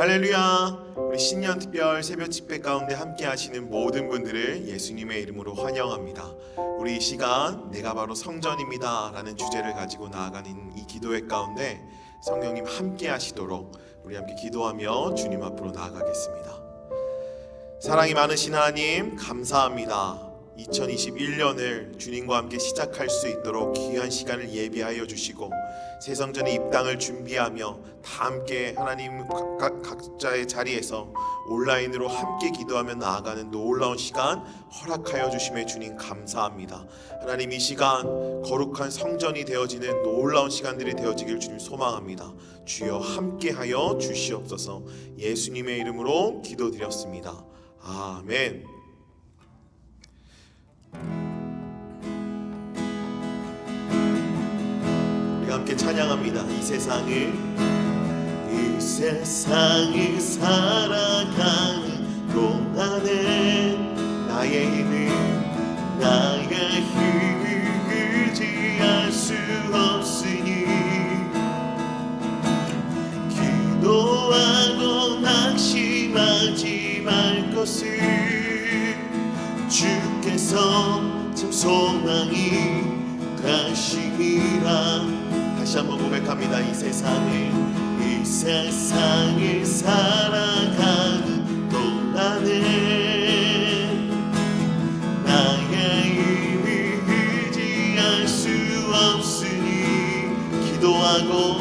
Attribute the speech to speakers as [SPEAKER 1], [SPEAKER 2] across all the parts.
[SPEAKER 1] 할렐루야. 우리 신년 특별 새벽 집회 가운데 함께 하시는 모든 분들을 예수님의 이름으로 환영합니다. 우리 이 시간 내가 바로 성전입니다 라는 주제를 가지고 나아가는 이 기도회 가운데 성령님 함께 하시도록 우리 함께 기도하며 주님 앞으로 나아가겠습니다. 사랑이 많으신 하나님 감사합니다. 2021년을 주님과 함께 시작할 수 있도록 귀한 시간을 예비하여 주시고 새 성전의 입당을 준비하며 다 함께 하나님 각자의 자리에서 온라인으로 함께 기도하며 나아가는 놀라운 시간 허락하여 주심에 주님 감사합니다. 하나님 이 시간 거룩한 성전이 되어지는 놀라운 시간들이 되어지길 주님 소망합니다. 주여 함께하여 주시옵소서. 예수님의 이름으로 기도드렸습니다. 아멘. 우리가 함께 찬양합니다. 이 세상을 살아가는 동안에 나의 힘을 의지할 수 없으니 기도하고 낙심하지 말 것을 주께서 참 소망이 되시리라. 다시 한번 고백합니다. 이 세상을 살아가는 동안에 나의 힘을 의지할 수 없으니 기도하고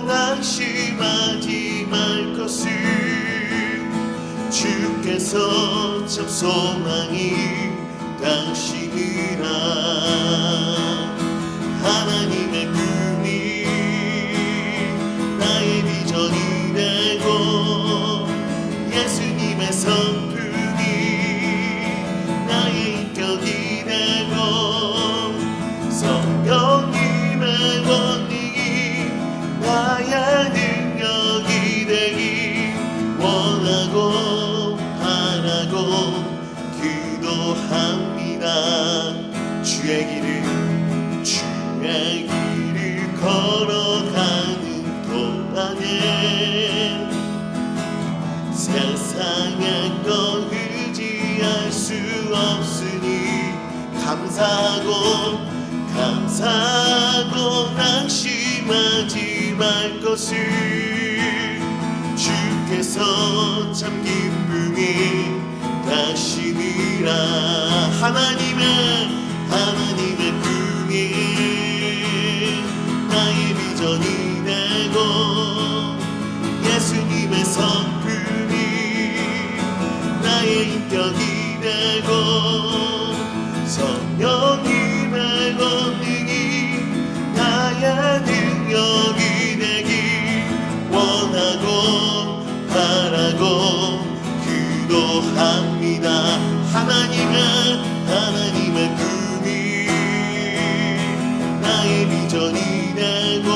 [SPEAKER 1] 낙심하지 말 것을 주께서 참 소망이 되시리라. 하나님의 꿈이 나의 비전이 되고 예수님의 성품이 나의 인격이 되고 성령님의 권능이 나의 능력이 되기 원하고 바라고 기도합니다. 주의 길을 걸어가는 동안에 세상의 것 의지할 수 없으니 감사하고 낙심하지 말 것을 주께서 참 기쁨이 되시리라. 하나님의 꿈이 나의 비전이 되고 예수님의 성품이 나의 인격이 되고 성령님의 권능이 나의 능력이 되기 원하고 바라고 기도합니다. 하나님의 꿈이 나의 비전이 되고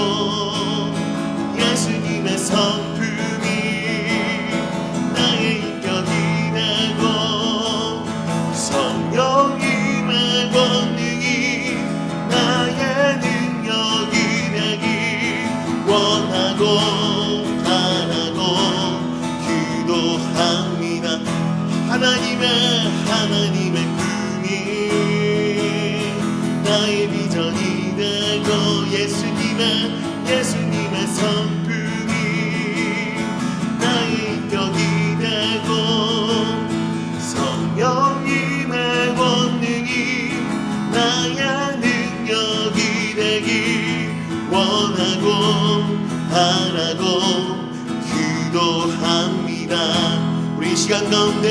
[SPEAKER 1] 예수님의 성품이 나의 인격이 되고 성령님의 권능이 나의 능력이 되기 원하고 바라고 기도합니다. 하나님의 꿈이 나의 비전이 되고 예수님의 성품이 나의 인격이 되고 성령님의 권능이 나의 능력이 되기 원하고 바라고 기도합니다. 우리 이 시간 가운데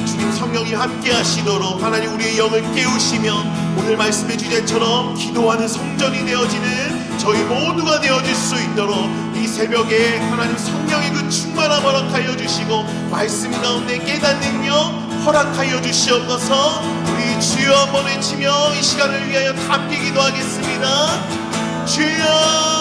[SPEAKER 1] 주님 성령이 함께 하시도록 하나님 우리의 영을 깨우시며 오늘 말씀의 주제처럼 기도하는 성전이 되어지는 저희 모두가 되어질 수 있도록 이 새벽에 하나님 성령의 그 충만함 허락하여 주시고 말씀 가운데 깨닫는 영 허락하여 주시옵소서. 우리 주여 한번 외치며 이 시간을 위하여 함께 기도하겠습니다. 주여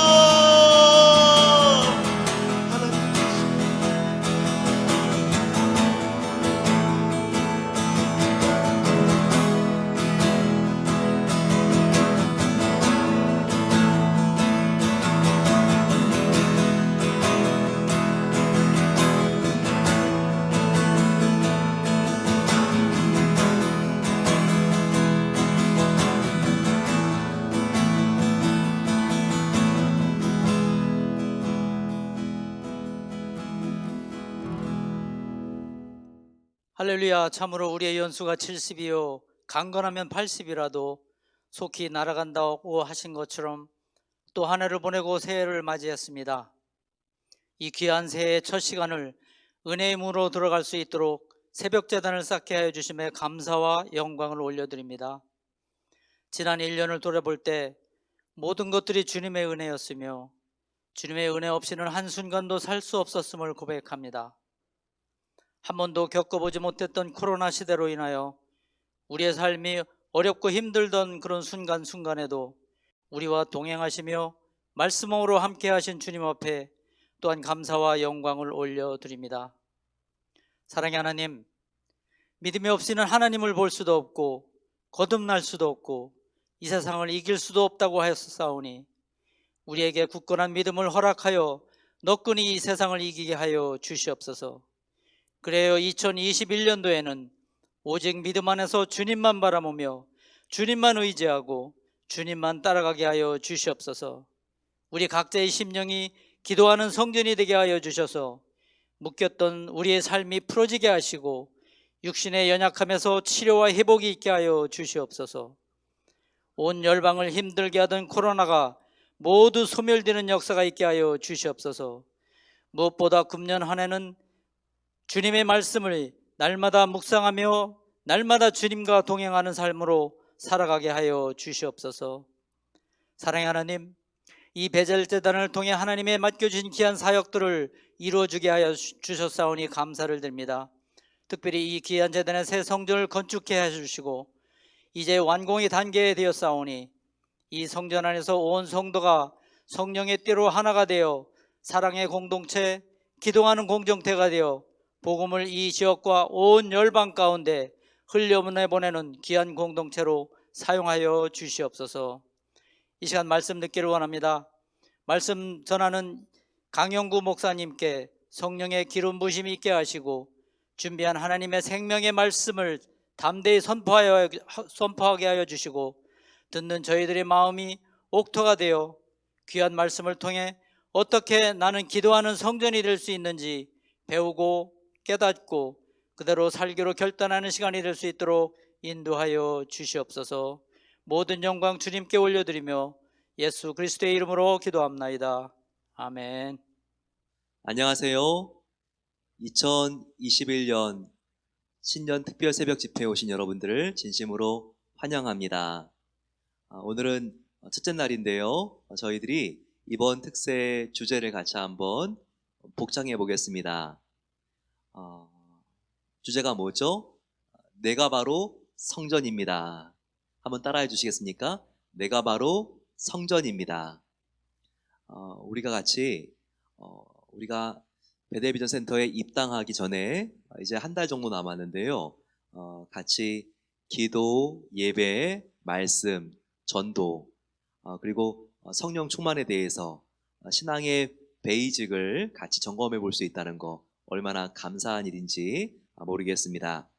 [SPEAKER 2] 할렐루야. 참으로 우리의 연수가 70이요 강건하면 80이라도 속히 날아간다고 하신 것처럼 또 한 해를 보내고 새해를 맞이했습니다. 이 귀한 새해의 첫 시간을 은혜의 문으로 들어갈 수 있도록 새벽 제단을 쌓게 하여 주심에 감사와 영광을 올려드립니다. 지난 1년을 돌아볼 때 모든 것들이 주님의 은혜였으며 주님의 은혜 없이는 한순간도 살 수 없었음을 고백합니다. 한 번도 겪어보지 못했던 코로나 시대로 인하여 우리의 삶이 어렵고 힘들던 그런 순간순간에도 우리와 동행하시며 말씀으로 함께 하신 주님 앞에 또한 감사와 영광을 올려드립니다. 사랑의 하나님, 믿음이 없이는 하나님을 볼 수도 없고 거듭날 수도 없고 이 세상을 이길 수도 없다고 하였사오니 우리에게 굳건한 믿음을 허락하여 너끈히 이 세상을 이기게 하여 주시옵소서. 그래요, 2021년도에는 오직 믿음 안에서 주님만 바라보며 주님만 의지하고 주님만 따라가게 하여 주시옵소서. 우리 각자의 심령이 기도하는 성전이 되게 하여 주셔서 묶였던 우리의 삶이 풀어지게 하시고 육신의 연약함에서 치료와 회복이 있게 하여 주시옵소서. 온 열방을 힘들게 하던 코로나가 모두 소멸되는 역사가 있게 하여 주시옵소서. 무엇보다 금년 한 해는 주님의 말씀을 날마다 묵상하며 날마다 주님과 동행하는 삶으로 살아가게 하여 주시옵소서. 사랑의 하나님, 이 베젤 제단을 통해 하나님의 맡겨주신 귀한 사역들을 이루어주게 하여 주셨사오니 감사를 드립니다. 특별히 이 귀한 제단의 새 성전을 건축해 해주시고 이제 완공의 단계에 되었사오니 이 성전 안에서 온 성도가 성령의 띠로 하나가 되어 사랑의 공동체, 기도하는 공동체가 되어 복음을 이 지역과 온 열방 가운데 흘려보내는 귀한 공동체로 사용하여 주시옵소서. 이 시간 말씀 듣기를 원합니다. 말씀 전하는 강영구 목사님께 성령의 기름 부심이 있게 하시고 준비한 하나님의 생명의 말씀을 담대히 선포하게 하여 주시고 듣는 저희들의 마음이 옥토가 되어 귀한 말씀을 통해 어떻게 나는 기도하는 성전이 될 수 있는지 배우고 깨닫고 그대로 살기로 결단하는 시간이 될 수 있도록 인도하여 주시옵소서. 모든 영광 주님께 올려드리며 예수 그리스도의 이름으로 기도합나이다. 아멘.
[SPEAKER 3] 안녕하세요. 2021년 신년 특별 새벽 집회에 오신 여러분들을 진심으로 환영합니다. 오늘은 첫째 날인데요. 저희들이 이번 특세 주제를 같이 한번 복창해 보겠습니다. 주제가 뭐죠? 내가 바로 성전입니다. 한번 따라해 주시겠습니까? 내가 바로 성전입니다. 우리가 같이 우리가 베델비전 센터에 입당하기 전에 이제 한 달 정도 남았는데요. 같이 기도, 예배, 말씀, 전도, 그리고 성령 충만에 대해서 신앙의 베이직을 같이 점검해 볼 수 있다는 거 얼마나 감사한 일인지 모르겠습니다.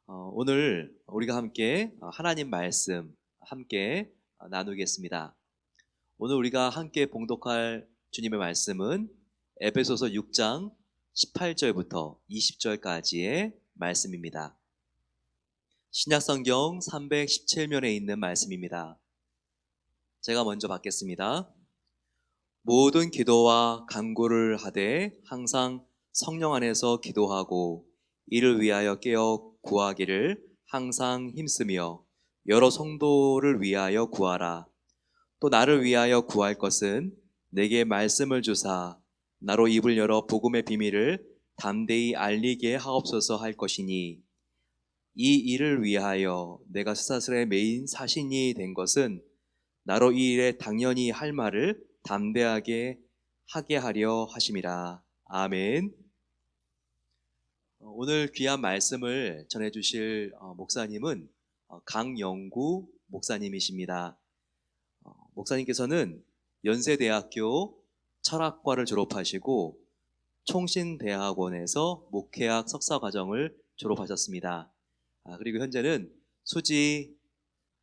[SPEAKER 3] 오늘 우리가 함께 하나님 말씀 함께 나누겠습니다. 오늘 우리가 함께 봉독할 주님의 말씀은 에베소서 6장 18절부터 20절까지의 말씀입니다. 신약성경 317면에 있는 말씀입니다. 제가 먼저 받겠습니다. 모든 기도와 간구를 하되 항상 성령 안에서 기도하고 이를 위하여 깨어 구하기를 항상 힘쓰며 여러 성도를 위하여 구하라. 또 나를 위하여 구할 것은 내게 말씀을 주사 나로 입을 열어 복음의 비밀을 담대히 알리게 하옵소서 할 것이니 이 일을 위하여 내가 스사슬에 매인 사신이 된 것은 나로 이 일에 당연히 할 말을 담대하게 하게 하려 하심이라. 아멘. 오늘 귀한 말씀을 전해주실 목사님은 강영구 목사님이십니다. 목사님께서는 연세대학교 철학과를 졸업하시고 총신대학원에서 목회학 석사과정을 졸업하셨습니다. 그리고 현재는 수지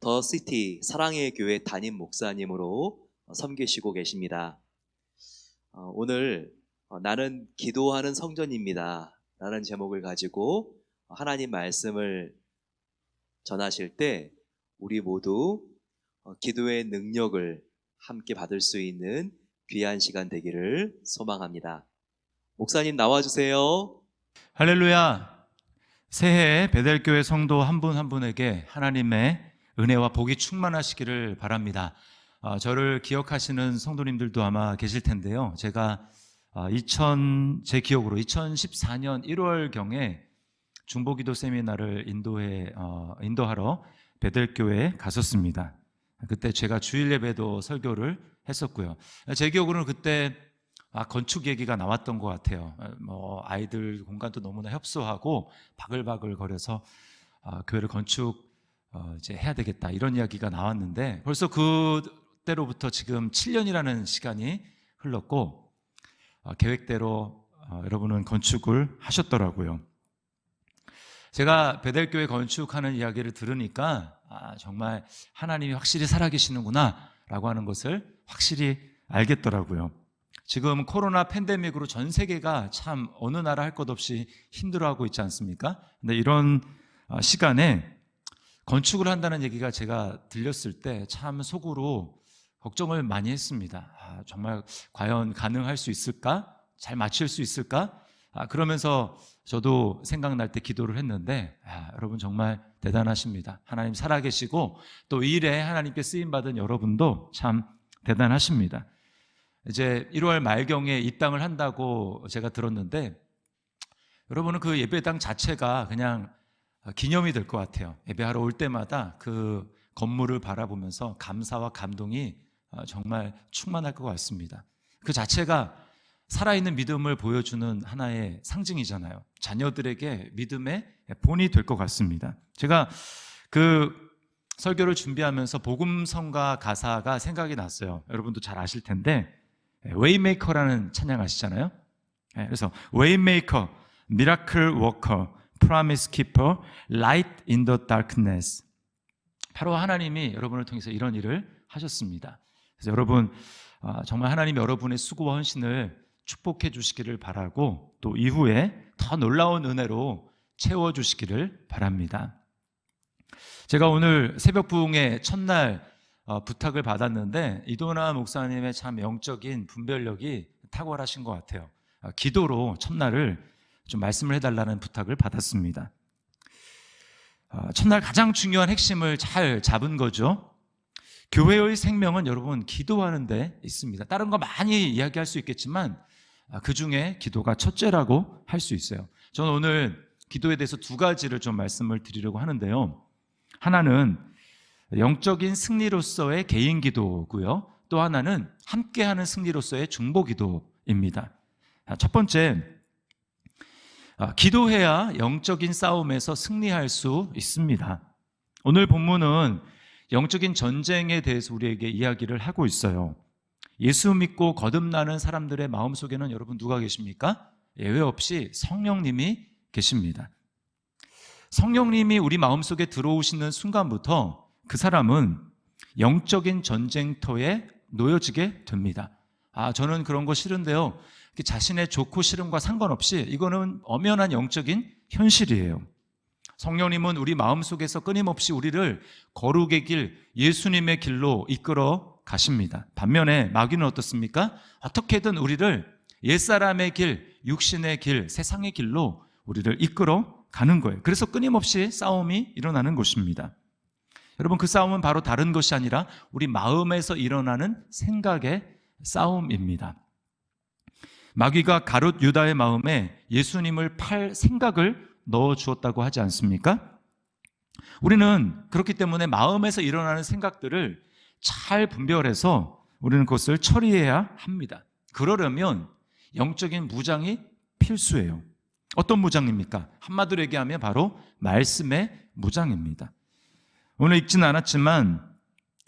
[SPEAKER 3] 더 시티 사랑의 교회 담임 목사님으로 섬기시고 계십니다. 오늘 나는 기도하는 성전입니다 라는 제목을 가지고 하나님 말씀을 전하실 때 우리 모두 기도의 능력을 함께 받을 수 있는 귀한 시간 되기를 소망합니다. 목사님 나와주세요.
[SPEAKER 4] 할렐루야. 새해 베델교회 성도 한 분 한 분에게 하나님의 은혜와 복이 충만하시기를 바랍니다. 저를 기억하시는 성도님들도 아마 계실 텐데요. 제가 제 기억으로 2014년 1월경에 중보기도 세미나를 인도하러 베델교회에 갔었습니다. 그때 제가 주일 예배도 설교를 했었고요. 제 기억으로는 그때 건축 얘기가 나왔던 것 같아요. 아이들 공간도 너무나 협소하고 바글바글 거려서 교회를 이제 해야 되겠다 이런 이야기가 나왔는데 벌써 그때로부터 지금 7년이라는 시간이 흘렀고 계획대로 여러분은 건축을 하셨더라고요. 제가 베델교회 건축하는 이야기를 들으니까 정말 하나님이 확실히 살아계시는구나 라고 하는 것을 확실히 알겠더라고요. 지금 코로나 팬데믹으로 전 세계가 참 어느 나라 할 것 없이 힘들어하고 있지 않습니까? 근데 이런 시간에 건축을 한다는 얘기가 제가 들렸을 때 참 속으로 걱정을 많이 했습니다. 정말 과연 가능할 수 있을까? 잘 마칠 수 있을까? 그러면서 저도 생각날 때 기도를 했는데 여러분 정말 대단하십니다. 하나님 살아계시고 또 이 일에 하나님께 쓰임받은 여러분도 참 대단하십니다. 이제 1월 말경에 입당을 한다고 제가 들었는데 여러분은 그 예배당 자체가 그냥 기념이 될 것 같아요. 예배하러 올 때마다 그 건물을 바라보면서 감사와 감동이 정말 충만할 것 같습니다. 그 자체가 살아있는 믿음을 보여주는 하나의 상징이잖아요. 자녀들에게 믿음의 본이 될 것 같습니다. 제가 그 설교를 준비하면서 복음성가 가사가 생각이 났어요. 여러분도 잘 아실 텐데 웨이메이커라는 찬양 아시잖아요. 그래서 웨이메이커, 미라클 워커, 프로미스 키퍼, 라이트 인 더 다크네스. 바로 하나님이 여러분을 통해서 이런 일을 하셨습니다. 그래서 여러분 정말 하나님 여러분의 수고와 헌신을 축복해 주시기를 바라고 또 이후에 더 놀라운 은혜로 채워주시기를 바랍니다. 제가 오늘 새벽 부흥의 첫날 부탁을 받았는데 이도나 목사님의 참 영적인 분별력이 탁월하신 것 같아요. 기도로 첫날을 좀 말씀을 해달라는 부탁을 받았습니다. 첫날 가장 중요한 핵심을 잘 잡은 거죠. 교회의 생명은 여러분 기도하는 데 있습니다. 다른 거 많이 이야기할 수 있겠지만 그 중에 기도가 첫째라고 할 수 있어요. 저는 오늘 기도에 대해서 두 가지를 좀 말씀을 드리려고 하는데요. 하나는 영적인 승리로서의 개인 기도고요. 또 하나는 함께하는 승리로서의 중보 기도입니다. 첫 번째, 기도해야 영적인 싸움에서 승리할 수 있습니다. 오늘 본문은 영적인 전쟁에 대해서 우리에게 이야기를 하고 있어요. 예수 믿고 거듭나는 사람들의 마음속에는 여러분 누가 계십니까? 예외 없이 성령님이 계십니다. 성령님이 우리 마음속에 들어오시는 순간부터 그 사람은 영적인 전쟁터에 놓여지게 됩니다. 저는 그런 거 싫은데요. 자신의 좋고 싫음과 상관없이 이거는 엄연한 영적인 현실이에요. 성령님은 우리 마음속에서 끊임없이 우리를 거룩의 길, 예수님의 길로 이끌어 가십니다. 반면에 마귀는 어떻습니까? 어떻게든 우리를 옛사람의 길, 육신의 길, 세상의 길로 우리를 이끌어 가는 거예요. 그래서 끊임없이 싸움이 일어나는 것입니다. 여러분 그 싸움은 바로 다른 것이 아니라 우리 마음에서 일어나는 생각의 싸움입니다. 마귀가 가룟 유다의 마음에 예수님을 팔 생각을 넣어 주었다고 하지 않습니까? 우리는 그렇기 때문에 마음에서 일어나는 생각들을 잘 분별해서 우리는 그것을 처리해야 합니다. 그러려면 영적인 무장이 필수예요. 어떤 무장입니까? 한마디로 얘기하면 바로 말씀의 무장입니다. 오늘 읽지는 않았지만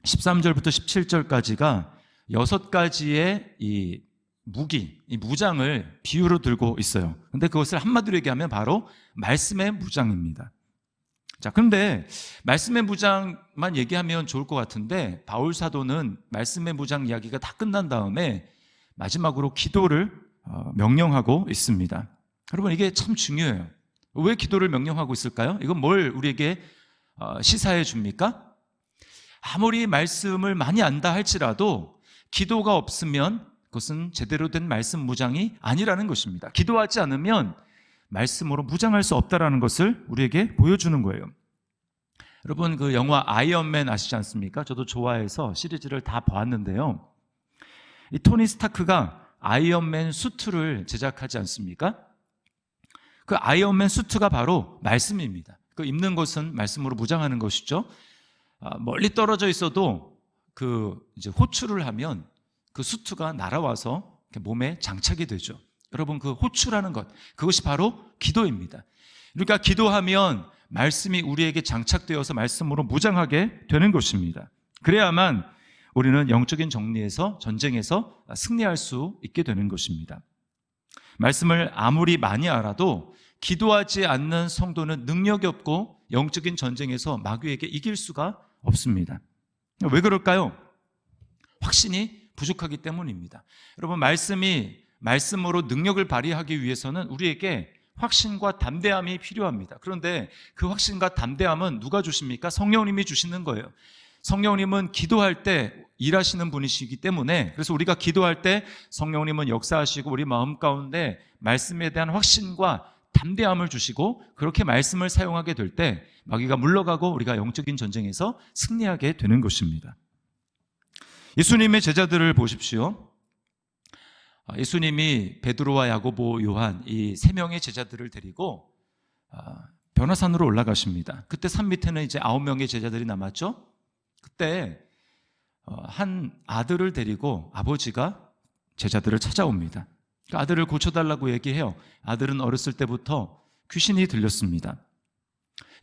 [SPEAKER 4] 13절부터 17절까지가 6가지의 이 무기, 이 무장을 비유로 들고 있어요. 근데 그것을 한마디로 얘기하면 바로 말씀의 무장입니다. 자, 그런데 말씀의 무장만 얘기하면 좋을 것 같은데 바울 사도는 말씀의 무장 이야기가 다 끝난 다음에 마지막으로 기도를 명령하고 있습니다. 여러분 이게 참 중요해요. 왜 기도를 명령하고 있을까요? 이건 뭘 우리에게 시사해 줍니까? 아무리 말씀을 많이 안다 할지라도 기도가 없으면 그것은 제대로 된 말씀 무장이 아니라는 것입니다. 기도하지 않으면 말씀으로 무장할 수 없다는 것을 우리에게 보여주는 거예요. 여러분, 그 영화 아이언맨 아시지 않습니까? 저도 좋아해서 시리즈를 다 보았는데요. 이 토니 스타크가 아이언맨 수트를 제작하지 않습니까? 그 아이언맨 수트가 바로 말씀입니다. 그 입는 것은 말씀으로 무장하는 것이죠. 멀리 떨어져 있어도 그 이제 호출을 하면 그 수트가 날아와서 몸에 장착이 되죠. 여러분, 그 호출하는 것, 그것이 바로 기도입니다. 그러니까 기도하면 말씀이 우리에게 장착되어서 말씀으로 무장하게 되는 것입니다. 그래야만 우리는 영적인 정리에서, 전쟁에서 승리할 수 있게 되는 것입니다. 말씀을 아무리 많이 알아도 기도하지 않는 성도는 능력이 없고 영적인 전쟁에서 마귀에게 이길 수가 없습니다. 왜 그럴까요? 확신이 부족하기 때문입니다. 여러분, 말씀으로 능력을 발휘하기 위해서는 우리에게 확신과 담대함이 필요합니다. 그런데 그 확신과 담대함은 누가 주십니까? 성령님이 주시는 거예요. 성령님은 기도할 때 일하시는 분이시기 때문에, 그래서 우리가 기도할 때 성령님은 역사하시고 우리 마음 가운데 말씀에 대한 확신과 담대함을 주시고, 그렇게 말씀을 사용하게 될 때 마귀가 물러가고 우리가 영적인 전쟁에서 승리하게 되는 것입니다. 예수님의 제자들을 보십시오. 예수님이 베드로와 야고보, 요한 이 세 명의 제자들을 데리고 변화산으로 올라가십니다. 그때 산 밑에는 이제 9명의 제자들이 남았죠. 그때 한 아들을 데리고 아버지가 제자들을 찾아옵니다. 그 아들을 고쳐달라고 얘기해요. 아들은 어렸을 때부터 귀신이 들렸습니다.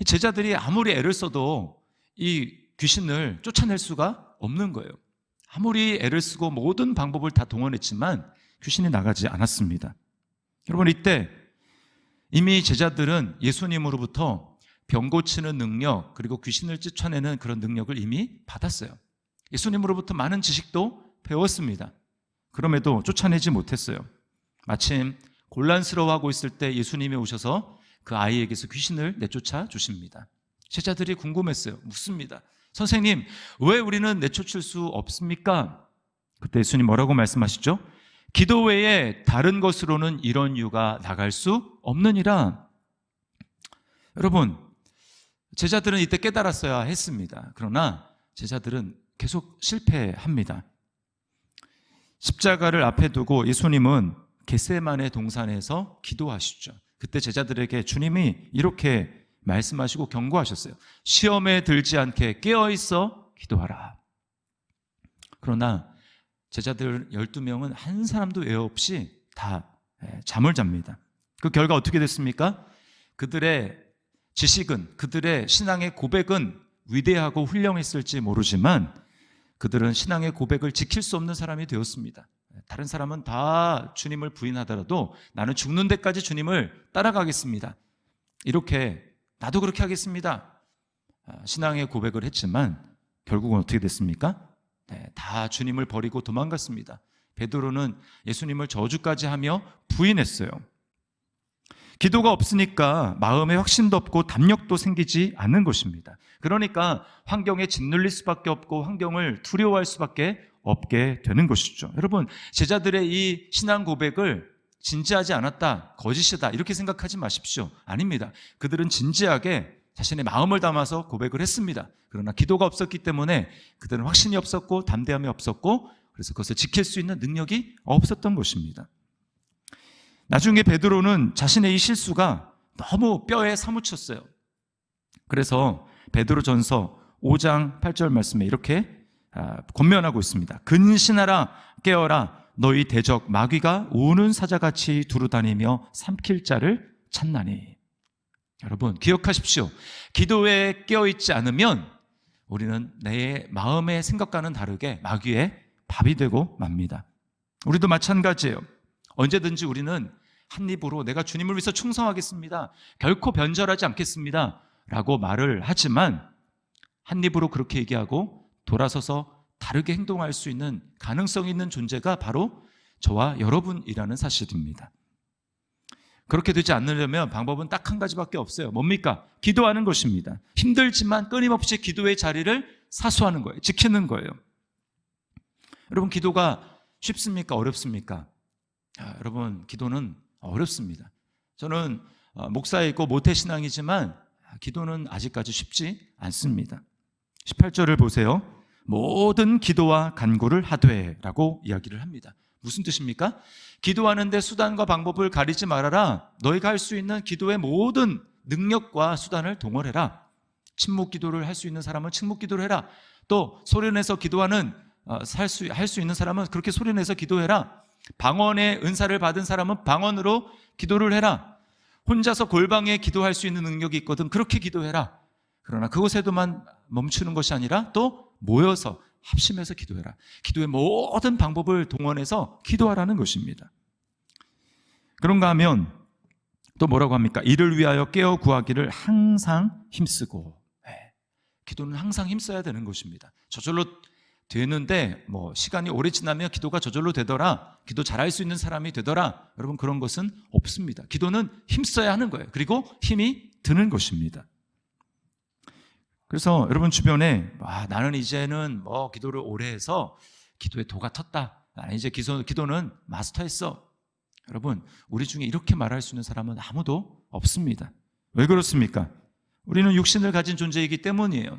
[SPEAKER 4] 제자들이 아무리 애를 써도 이 귀신을 쫓아낼 수가 없는 거예요. 아무리 애를 쓰고 모든 방법을 다 동원했지만 귀신이 나가지 않았습니다. 여러분, 이때 이미 제자들은 예수님으로부터 병 고치는 능력, 그리고 귀신을 쫓아내는 그런 능력을 이미 받았어요. 예수님으로부터 많은 지식도 배웠습니다. 그럼에도 쫓아내지 못했어요. 마침 곤란스러워하고 있을 때 예수님이 오셔서 그 아이에게서 귀신을 내쫓아 주십니다. 제자들이 궁금했어요. 묻습니다. 선생님, 왜 우리는 내쫓을 수 없습니까? 그때 예수님 뭐라고 말씀하시죠? 기도 외에 다른 것으로는 이런 유가 나갈 수 없느니라. 여러분, 제자들은 이때 깨달았어야 했습니다. 그러나 제자들은 계속 실패합니다. 십자가를 앞에 두고 예수님은 겟세마네 동산에서 기도하시죠. 그때 제자들에게 주님이 이렇게 말씀하시고 경고하셨어요. 시험에 들지 않게 깨어있어 기도하라. 그러나 제자들 12명은 한 사람도 외 없이 다 잠을 잡니다. 그 결과 어떻게 됐습니까? 그들의 지식은, 그들의 신앙의 고백은 위대하고 훌륭했을지 모르지만 그들은 신앙의 고백을 지킬 수 없는 사람이 되었습니다. 다른 사람은 다 주님을 부인하더라도 나는 죽는 데까지 주님을 따라가겠습니다. 이렇게 나도 그렇게 하겠습니다. 신앙의 고백을 했지만 결국은 어떻게 됐습니까? 다 주님을 버리고 도망갔습니다. 베드로는 예수님을 저주까지 하며 부인했어요. 기도가 없으니까 마음에 확신도 없고 담력도 생기지 않는 것입니다. 그러니까 환경에 짓눌릴 수밖에 없고 환경을 두려워할 수밖에 없게 되는 것이죠. 여러분, 제자들의 이 신앙 고백을 진지하지 않았다, 거짓이다 이렇게 생각하지 마십시오. 아닙니다. 그들은 진지하게 자신의 마음을 담아서 고백을 했습니다. 그러나 기도가 없었기 때문에 그들은 확신이 없었고 담대함이 없었고, 그래서 그것을 지킬 수 있는 능력이 없었던 것입니다. 나중에 베드로는 자신의 이 실수가 너무 뼈에 사무쳤어요. 그래서 베드로전서 5장 8절 말씀에 이렇게 권면하고 있습니다. 근신하라, 깨어라, 너희 대적 마귀가 우는 사자같이 두루다니며 삼킬 자를 찾나니. 여러분, 기억하십시오. 기도에 깨어있지 않으면 우리는 내 마음의 생각과는 다르게 마귀의 밥이 되고 맙니다. 우리도 마찬가지예요. 언제든지 우리는 한 입으로 내가 주님을 위해서 충성하겠습니다, 결코 변절하지 않겠습니다 라고 말을 하지만 한 입으로 그렇게 얘기하고 돌아서서 다르게 행동할 수 있는 가능성이 있는 존재가 바로 저와 여러분이라는 사실입니다. 그렇게 되지 않으려면 방법은 딱 한 가지밖에 없어요. 뭡니까? 기도하는 것입니다. 힘들지만 끊임없이 기도의 자리를 사수하는 거예요. 지키는 거예요. 여러분, 기도가 쉽습니까? 어렵습니까? 여러분, 기도는 어렵습니다. 저는 목사이고 모태신앙이지만 기도는 아직까지 쉽지 않습니다. 18절을 보세요. 모든 기도와 간구를 하되 라고 이야기를 합니다. 무슨 뜻입니까? 기도하는데 수단과 방법을 가리지 말아라. 너희가 할 수 있는 기도의 모든 능력과 수단을 동원해라. 침묵 기도를 할 수 있는 사람은 침묵 기도를 해라. 또 소리내서 기도하는 할 수 있는 사람은 그렇게 소리내서 기도해라. 방언의 은사를 받은 사람은 방언으로 기도를 해라. 혼자서 골방에 기도할 수 있는 능력이 있거든 그렇게 기도해라. 그러나 그곳에도만 멈추는 것이 아니라 또 모여서 합심해서 기도해라. 기도의 모든 방법을 동원해서 기도하라는 것입니다. 그런가 하면 또 뭐라고 합니까? 이를 위하여 깨어 구하기를 항상 힘쓰고. 기도는 항상 힘써야 되는 것입니다. 저절로 되는데 시간이 오래 지나면 기도가 저절로 되더라, 기도 잘할 수 있는 사람이 되더라, 여러분 그런 것은 없습니다. 기도는 힘써야 하는 거예요. 그리고 힘이 드는 것입니다. 그래서 여러분 주변에 나는 이제는 기도를 오래 해서 기도에 도가 텄다, 나는 이제 기도는 마스터했어. 여러분, 우리 중에 이렇게 말할 수 있는 사람은 아무도 없습니다. 왜 그렇습니까? 우리는 육신을 가진 존재이기 때문이에요.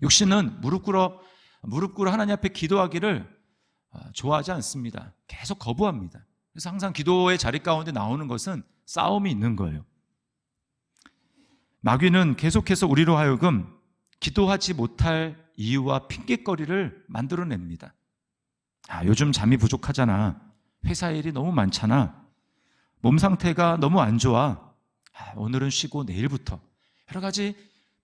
[SPEAKER 4] 육신은 무릎 꿇어 하나님 앞에 기도하기를 좋아하지 않습니다. 계속 거부합니다. 그래서 항상 기도의 자리 가운데 나오는 것은 싸움이 있는 거예요. 마귀는 계속해서 우리로 하여금 기도하지 못할 이유와 핑계거리를 만들어냅니다. 요즘 잠이 부족하잖아. 회사 일이 너무 많잖아. 몸 상태가 너무 안 좋아. 오늘은 쉬고 내일부터. 여러 가지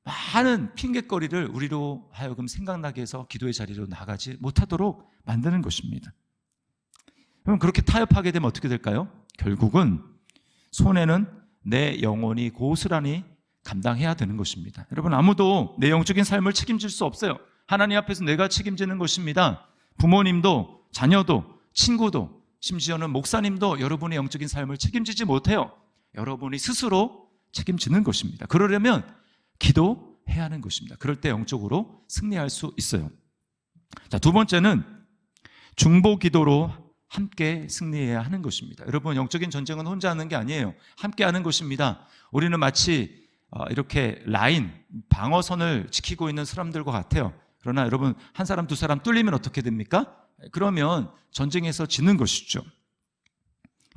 [SPEAKER 4] 많은 핑계거리를 우리로 하여금 생각나게 해서 기도의 자리로 나가지 못하도록 만드는 것입니다. 그럼 그렇게 타협하게 되면 어떻게 될까요? 결국은 손해는 내 영혼이 고스란히 감당해야 되는 것입니다. 여러분, 아무도 내 영적인 삶을 책임질 수 없어요. 하나님 앞에서 내가 책임지는 것입니다. 부모님도, 자녀도, 친구도, 심지어는 목사님도 여러분의 영적인 삶을 책임지지 못해요. 여러분이 스스로 책임지는 것입니다. 그러려면 기도해야 하는 것입니다. 그럴 때 영적으로 승리할 수 있어요. 두 번째는 중보 기도로 함께 승리해야 하는 것입니다. 여러분, 영적인 전쟁은 혼자 하는 게 아니에요. 함께 하는 것입니다. 우리는 마치 이렇게 라인, 방어선을 지키고 있는 사람들과 같아요. 그러나 여러분, 한 사람, 두 사람 뚫리면 어떻게 됩니까? 그러면 전쟁에서 지는 것이죠.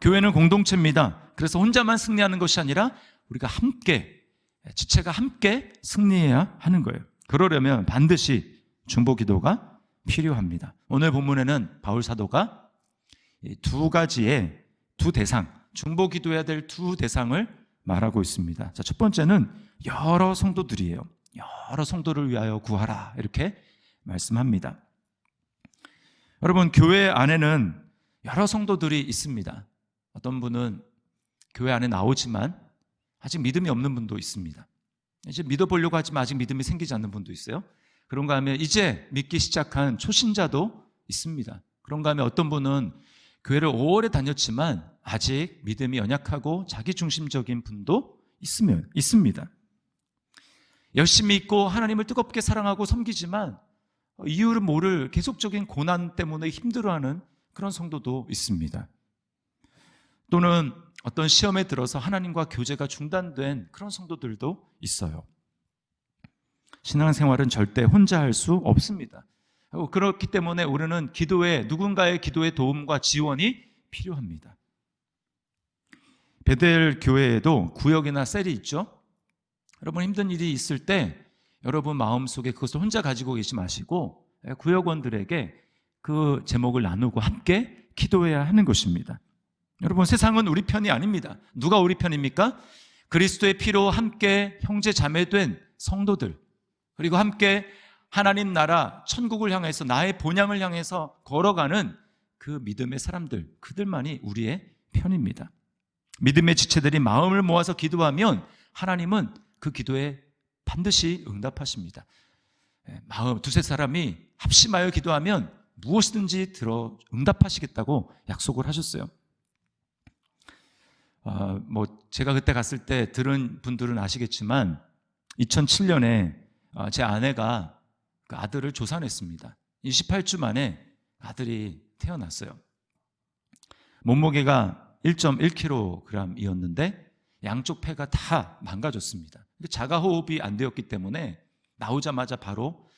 [SPEAKER 4] 교회는 공동체입니다. 그래서 혼자만 승리하는 것이 아니라 우리가 함께, 지체가 함께 승리해야 하는 거예요. 그러려면 반드시 중보 기도가 필요합니다. 오늘 본문에는 바울 사도가 두 가지의 두 대상, 중보 기도해야 될 두 대상을 말하고 있습니다. 첫 번째는 여러 성도들이에요. 여러 성도를 위하여 구하라, 이렇게 말씀합니다. 여러분, 교회 안에는 여러 성도들이 있습니다. 어떤 분은 교회 안에 나오지만 아직 믿음이 없는 분도 있습니다. 이제 믿어보려고 하지만 아직 믿음이 생기지 않는 분도 있어요. 그런가 하면 이제 믿기 시작한 초신자도 있습니다. 그런가 하면 어떤 분은 교회를 오래 다녔지만 아직 믿음이 연약하고 자기중심적인 분도 있습니다. 열심히 있고 하나님을 뜨겁게 사랑하고 섬기지만 이유를 모를 계속적인 고난 때문에 힘들어하는 그런 성도도 있습니다. 또는 어떤 시험에 들어서 하나님과 교제가 중단된 그런 성도들도 있어요. 신앙생활은 절대 혼자 할 수 없습니다. 그렇기 때문에 우리는 누군가의 기도의 도움과 지원이 필요합니다. 베델 교회에도 구역이나 셀이 있죠. 여러분, 힘든 일이 있을 때 여러분 마음속에 그것을 혼자 가지고 계시지 마시고 구역원들에게 그 제목을 나누고 함께 기도해야 하는 것입니다. 여러분, 세상은 우리 편이 아닙니다. 누가 우리 편입니까? 그리스도의 피로 함께 형제 자매된 성도들, 그리고 함께 하나님 나라 천국을 향해서 나의 본향을 향해서 걸어가는 그 믿음의 사람들, 그들만이 우리의 편입니다. 믿음의 지체들이 마음을 모아서 기도하면 하나님은 그 기도에 반드시 응답하십니다. 두세 사람이 합심하여 기도하면 무엇이든지 응답하시겠다고 약속을 하셨어요. 제가 그때 갔을 때 들은 분들은 아시겠지만 2007년에 제 아내가 그 아들을 조산했습니다. 28주 만에 아들이 태어났어요. 몸무게가 1.1kg이었는데 양쪽 폐가 다 망가졌습니다. 자가호흡이 안 되었기 때문에 나오자마자 바로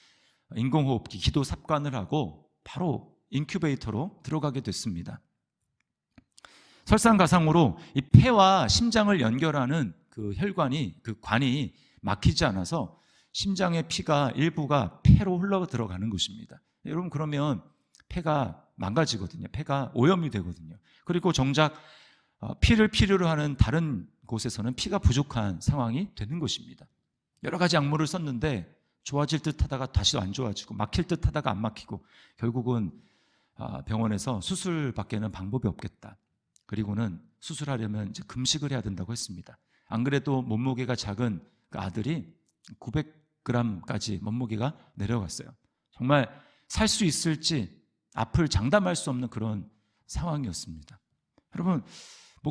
[SPEAKER 4] 인공호흡기, 기도 삽관을 하고 바로 인큐베이터로 들어가게 됐습니다. 설상가상으로 이 폐와 심장을 연결하는 그 혈관이, 그 관이 막히지 않아서 심장의 피가 일부가 폐로 흘러 들어가는 것입니다. 여러분, 그러면 폐가 망가지거든요. 폐가 오염이 되거든요. 그리고 정작 피를 필요로 하는 다른 곳에서는 피가 부족한 상황이 되는 것입니다. 여러 가지 약물을 썼는데 좋아질 듯 하다가 다시 안 좋아지고, 막힐 듯 하다가 안 막히고, 결국은 병원에서 수술밖에는 방법이 없겠다. 그리고는 수술하려면 이제 금식을 해야 된다고 했습니다. 안 그래도 몸무게가 작은 그 아들이 900g까지 몸무게가 내려갔어요. 정말 살 수 있을지 앞을 장담할 수 없는 그런 상황이었습니다. 여러분,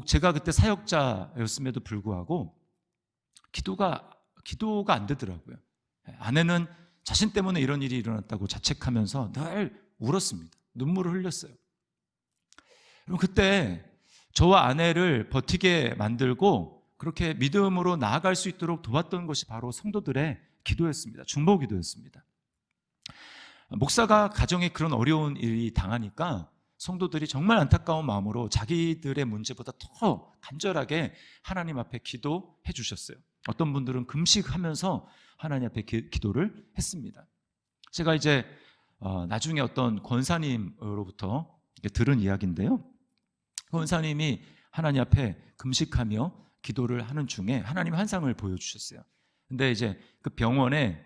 [SPEAKER 4] 제가 그때 사역자였음에도 불구하고 기도가 안 되더라고요. 아내는 자신 때문에 이런 일이 일어났다고 자책하면서 늘 울었습니다. 눈물을 흘렸어요. 여러분, 그때 저와 아내를 버티게 만들고 그렇게 믿음으로 나아갈 수 있도록 도왔던 것이 바로 성도들의 기도였습니다. 중보 기도였습니다. 목사가 가정에 그런 어려운 일이 당하니까 성도들이 정말 안타까운 마음으로 자기들의 문제보다 더 간절하게 하나님 앞에 기도해 주셨어요. 어떤 분들은 금식하면서 하나님 앞에 기도를 했습니다. 제가 이제 나중에 어떤 권사님으로부터 들은 이야기인데요. 권사님이 하나님 앞에 금식하며 기도를 하는 중에 하나님 한 상을 보여주셨어요. 근데 이제 그 병원에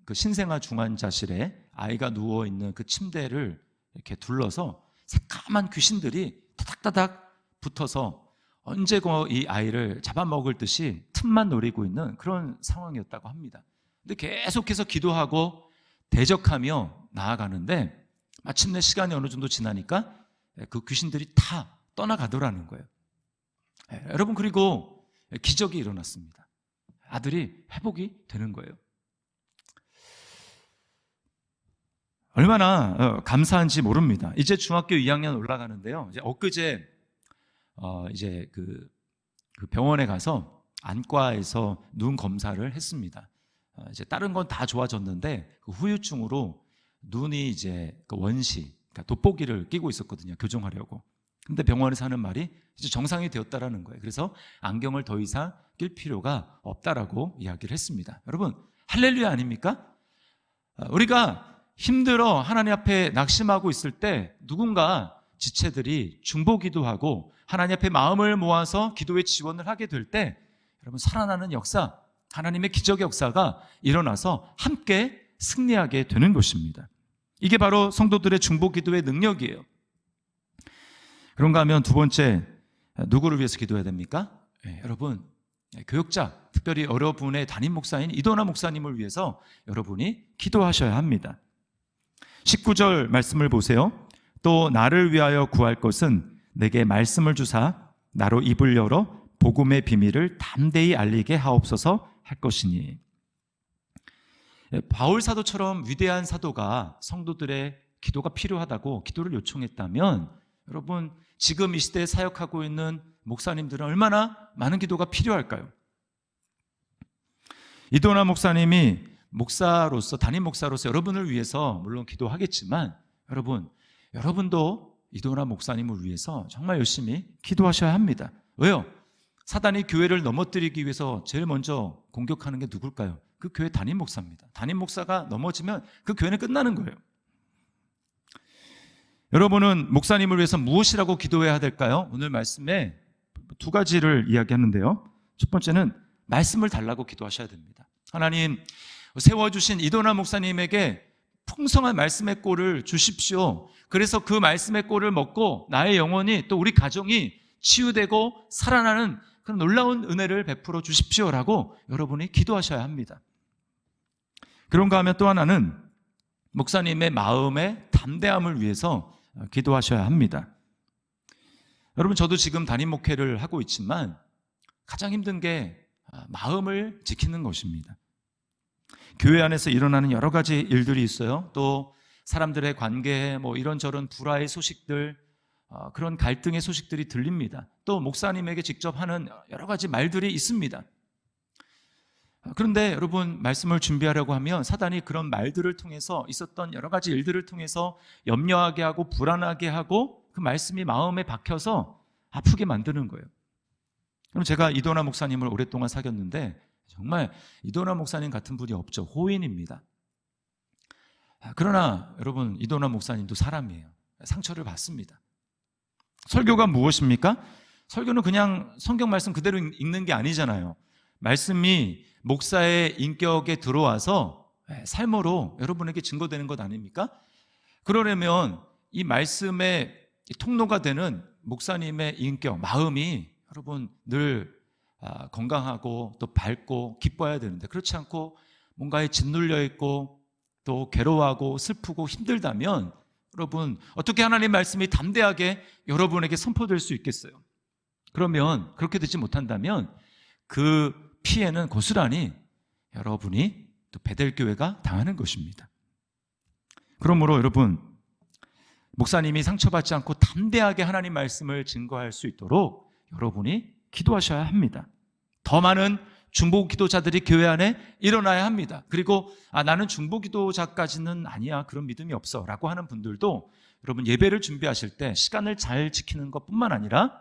[SPEAKER 4] 그 신생아 중환자실에 아이가 누워있는 그 침대를 이렇게 둘러서 새까만 귀신들이 타닥타닥 붙어서 언제고 이 아이를 잡아먹을 듯이 틈만 노리고 있는 그런 상황이었다고 합니다. 근데 계속해서 기도하고 대적하며 나아가는데 마침내 시간이 어느 정도 지나니까 그 귀신들이 다 떠나가더라는 거예요. 여러분, 그리고 기적이 일어났습니다. 아들이 회복이 되는 거예요. 얼마나 감사한지 모릅니다. 이제 중학교 2학년 올라가는데요. 이제 엊그제 이제 그 병원에 가서 안과에서 눈 검사를 했습니다. 이제 다른 건 다 좋아졌는데 그 후유증으로 눈이 이제 그 원시, 그러니까 돋보기를 끼고 있었거든요. 교정하려고. 근데 병원에서 하는 말이 이제 정상이 되었다라는 거예요. 그래서 안경을 더 이상 낄 필요가 없다라고 이야기를 했습니다. 여러분, 할렐루야 아닙니까? 우리가 힘들어 하나님 앞에 낙심하고 있을 때 누군가 지체들이 중보기도하고 하나님 앞에 마음을 모아서 기도에 지원을 하게 될 때 여러분, 살아나는 역사, 하나님의 기적의 역사가 일어나서 함께 승리하게 되는 것입니다. 이게 바로 성도들의 중보기도의 능력이에요. 그런가 하면 두 번째, 누구를 위해서 기도해야 됩니까? 여러분, 교역자, 특별히 여러분의 담임 목사인 이도나 목사님을 위해서 여러분이 기도하셔야 합니다. 19절 말씀을 보세요. 또 나를 위하여 구할 것은 내게 말씀을 주사 나로 입을 열어 복음의 비밀을 담대히 알리게 하옵소서 할 것이니. 바울 사도처럼 위대한 사도가 성도들의 기도가 필요하다고 기도를 요청했다면 여러분, 지금 이 시대에 사역하고 있는 목사님들은 얼마나 많은 기도가 필요할까요? 이도나 목사님이 목사로서, 담임 목사로서 여러분을 위해서 물론 기도하겠지만 여러분도 이도나 목사님을 위해서 정말 열심히 기도하셔야 합니다. 왜요? 사단이 교회를 넘어뜨리기 위해서 제일 먼저 공격하는 게 누굴까요? 그 교회 담임 목사입니다. 담임 목사가 넘어지면 그 교회는 끝나는 거예요. 여러분은 목사님을 위해서 무엇이라고 기도해야 될까요? 오늘 말씀에 두 가지를 이야기하는데요. 첫 번째는 말씀을 달라고 기도하셔야 됩니다. 하나님, 세워주신 이도나 목사님에게 풍성한 말씀의 꼴을 주십시오. 그래서 그 말씀의 꼴을 먹고 나의 영혼이, 또 우리 가정이 치유되고 살아나는 그런 놀라운 은혜를 베풀어 주십시오라고 여러분이 기도하셔야 합니다. 그런가 하면 또 하나는 목사님의 마음의 담대함을 위해서 기도하셔야 합니다. 여러분, 저도 지금 담임 목회를 하고 있지만 가장 힘든 게 마음을 지키는 것입니다. 교회 안에서 일어나는 여러 가지 일들이 있어요. 또 사람들의 관계에 이런저런 불화의 소식들, 그런 갈등의 소식들이 들립니다. 또 목사님에게 직접 하는 여러 가지 말들이 있습니다. 그런데 여러분, 말씀을 준비하려고 하면 사단이 그런 말들을 통해서, 있었던 여러 가지 일들을 통해서 염려하게 하고 불안하게 하고 그 말씀이 마음에 박혀서 아프게 만드는 거예요. 그럼 제가 이도나 목사님을 오랫동안 사귀었는데 정말 이도나 목사님 같은 분이 없죠. 호인입니다. 그러나 여러분, 이도나 목사님도 사람이에요. 상처를 받습니다. 설교가 무엇입니까? 설교는 그냥 성경 말씀 그대로 읽는 게 아니잖아요. 말씀이 목사의 인격에 들어와서 삶으로 여러분에게 증거되는 것 아닙니까? 그러려면 이 말씀의 통로가 되는 목사님의 인격, 마음이 여러분 늘 건강하고 또 밝고 기뻐야 되는데, 그렇지 않고 뭔가에 짓눌려 있고 또 괴로워하고 슬프고 힘들다면 여러분, 어떻게 하나님 말씀이 담대하게 여러분에게 선포될 수 있겠어요? 그러면, 그렇게 되지 못한다면 그 피해는 고스란히 여러분이 또 베델교회가 당하는 것입니다. 그러므로 여러분, 목사님이 상처받지 않고 담대하게 하나님 말씀을 증거할 수 있도록 여러분이 기도하셔야 합니다. 더 많은 중보 기도자들이 교회 안에 일어나야 합니다. 그리고 나는 중보 기도자까지는 아니야, 그런 믿음이 없어 라고 하는 분들도 여러분, 예배를 준비하실 때 시간을 잘 지키는 것뿐만 아니라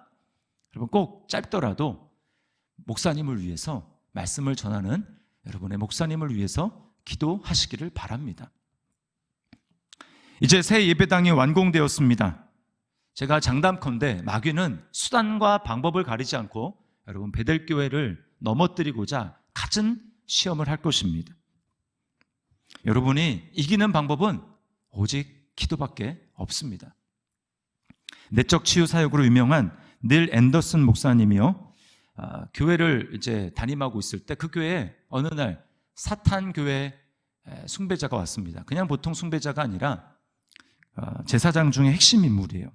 [SPEAKER 4] 여러분, 꼭 짧더라도 목사님을 위해서, 말씀을 전하는 여러분의 목사님을 위해서 기도하시기를 바랍니다. 이제 새 예배당이 완공되었습니다. 제가 장담컨대 마귀는 수단과 방법을 가리지 않고 여러분, 베델교회를 넘어뜨리고자 갖은 시험을 할 것입니다. 여러분이 이기는 방법은 오직 기도밖에 없습니다. 내적 치유 사역으로 유명한 닐 앤더슨 목사님이요, 교회를 이제 담임하고 있을 때 그 교회에 어느 날 사탄 교회 숭배자가 왔습니다. 그냥 보통 숭배자가 아니라 제사장 중에 핵심 인물이에요.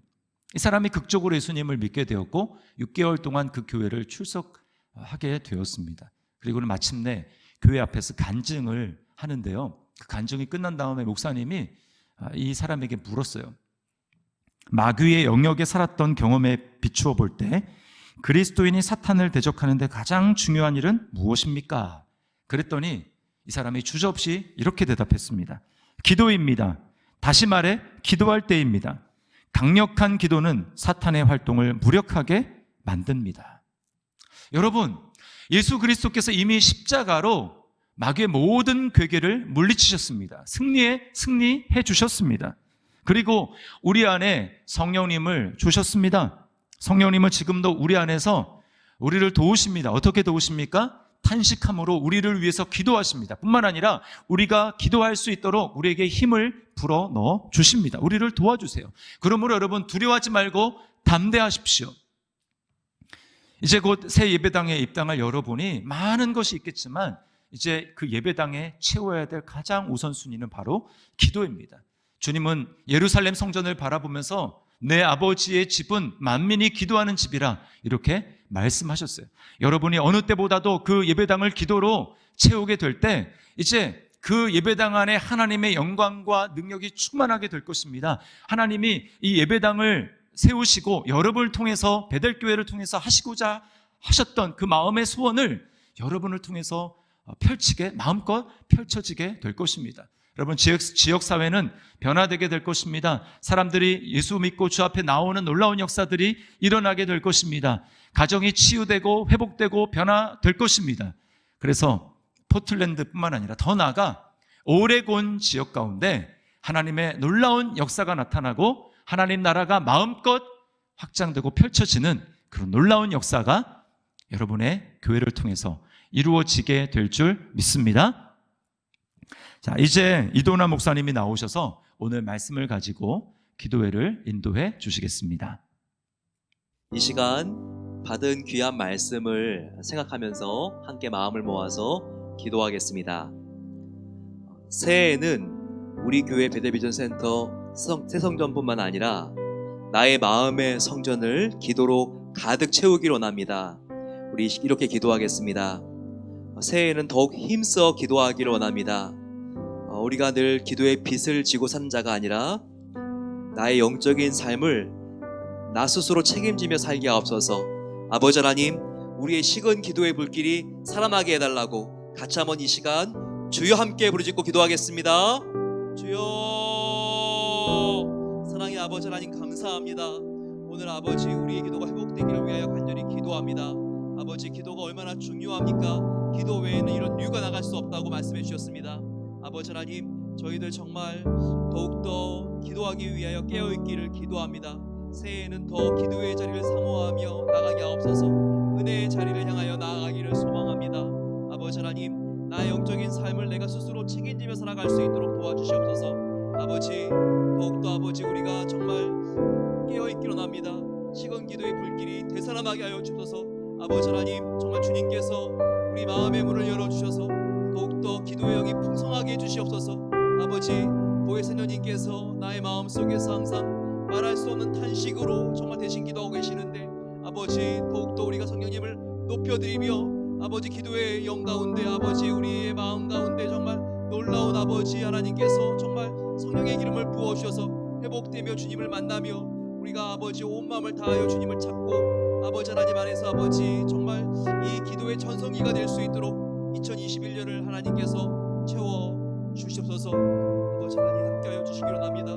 [SPEAKER 4] 이 사람이 극적으로 예수님을 믿게 되었고 6개월 동안 그 교회를 출석하게 되었습니다. 그리고는 마침내 교회 앞에서 간증을 하는데요, 그 간증이 끝난 다음에 목사님이 이 사람에게 물었어요. 마귀의 영역에 살았던 경험에 비추어 볼 때 그리스도인이 사탄을 대적하는데 가장 중요한 일은 무엇입니까? 그랬더니 이 사람이 주저없이 이렇게 대답했습니다. 기도입니다. 다시 말해 기도할 때입니다. 강력한 기도는 사탄의 활동을 무력하게 만듭니다. 여러분, 예수 그리스도께서 이미 십자가로 마귀의 모든 괴계를 물리치셨습니다. 승리해 주셨습니다. 그리고 우리 안에 성령님을 주셨습니다. 성령님은 지금도 우리 안에서 우리를 도우십니다. 어떻게 도우십니까? 탄식함으로 우리를 위해서 기도하십니다. 뿐만 아니라 우리가 기도할 수 있도록 우리에게 힘을 불어 넣어 주십니다. 우리를 도와주세요. 그러므로 여러분, 두려워하지 말고 담대하십시오. 이제 곧 새 예배당에 입당할 여러분이 많은 것이 있겠지만 이제 그 예배당에 채워야 될 가장 우선순위는 바로 기도입니다. 주님은 예루살렘 성전을 바라보면서 내 아버지의 집은 만민이 기도하는 집이라 이렇게 말씀하셨어요. 여러분이 어느 때보다도 그 예배당을 기도로 채우게 될 때 이제 그 예배당 안에 하나님의 영광과 능력이 충만하게 될 것입니다. 하나님이 이 예배당을 세우시고 여러분을 통해서, 베델교회를 통해서 하시고자 하셨던 그 마음의 소원을 여러분을 통해서 마음껏 펼쳐지게 될 것입니다. 여러분, 지역사회는 변화되게 될 것입니다. 사람들이 예수 믿고 주 앞에 나오는 놀라운 역사들이 일어나게 될 것입니다. 가정이 치유되고 회복되고 변화될 것입니다. 그래서 포틀랜드뿐만 아니라 더 나아가 오레곤 지역 가운데 하나님의 놀라운 역사가 나타나고 하나님 나라가 마음껏 확장되고 펼쳐지는 그런 놀라운 역사가 여러분의 교회를 통해서 이루어지게 될 줄 믿습니다. 자, 이제 이도나 목사님이 나오셔서 오늘 말씀을 가지고 기도회를 인도해 주시겠습니다.
[SPEAKER 3] 이 시간 받은 귀한 말씀을 생각하면서 함께 마음을 모아서 기도하겠습니다. 새해에는 우리 교회 베델비전 센터 새성전뿐만 아니라 나의 마음의 성전을 기도로 가득 채우기로 원합니다. 우리 이렇게 기도하겠습니다. 새해에는 더욱 힘써 기도하기를 원합니다. 우리가 늘 기도의 빚을 지고 사는 자가 아니라 나의 영적인 삶을 나 스스로 책임지며 살게 하옵소서. 아버지 하나님, 우리의 식은 기도의 불길이 살아나게 해달라고 같이 한번 이 시간 주여 함께 부르짖고 기도하겠습니다. 주여. 사랑의 아버지 하나님, 감사합니다. 오늘 아버지 우리의 기도가 회복되기를 위하여 간절히 기도합니다. 아버지, 기도가 얼마나 중요합니까? 기도 외에는 이런 유가 나갈 수 없다고 말씀해 주셨습니다. 아버지 하나님, 저희들 정말 더욱더 기도하기 위하여 깨어있기를 기도합니다. 새해에는 더 기도의 자리를 사모하며 나가게 하옵소서. 은혜의 자리를 향하여 나아가기를 소망합니다. 아버지 하나님, 나의 영적인 삶을 내가 스스로 책임지며 살아갈 수 있도록 도와주시옵소서. 아버지, 더욱더 아버지 우리가 정말 깨어있기로 합니다. 식은 기도의 불길이 되살아나게 하여 주옵소서. 아버지 하나님, 정말 주님께서 우리 마음의 문을 열어주셔서 더욱더 기도의 영이 풍성하게 해주시옵소서. 아버지, 보혜사녀님께서 나의 마음속에서 항상 말할 수 없는 탄식으로 정말 대신 기도하고 계시는데, 아버지 더욱더 우리가 성령님을 높여드리며 아버지 기도의 영 가운데 아버지 우리의 마음 가운데 정말 놀라운 아버지 하나님께서 정말 성령의 기름을 부어주셔서 회복되며 주님을 만나며 우리가 아버지 온 마음을 다하여 주님을 찾고 아버지 하나님 안에서 아버지 정말 이 기도의 전성기가 될 수 있도록 2021년을 하나님께서 채워 주시옵소서. 아버지 하나님 함께하여 주시기로 합니다.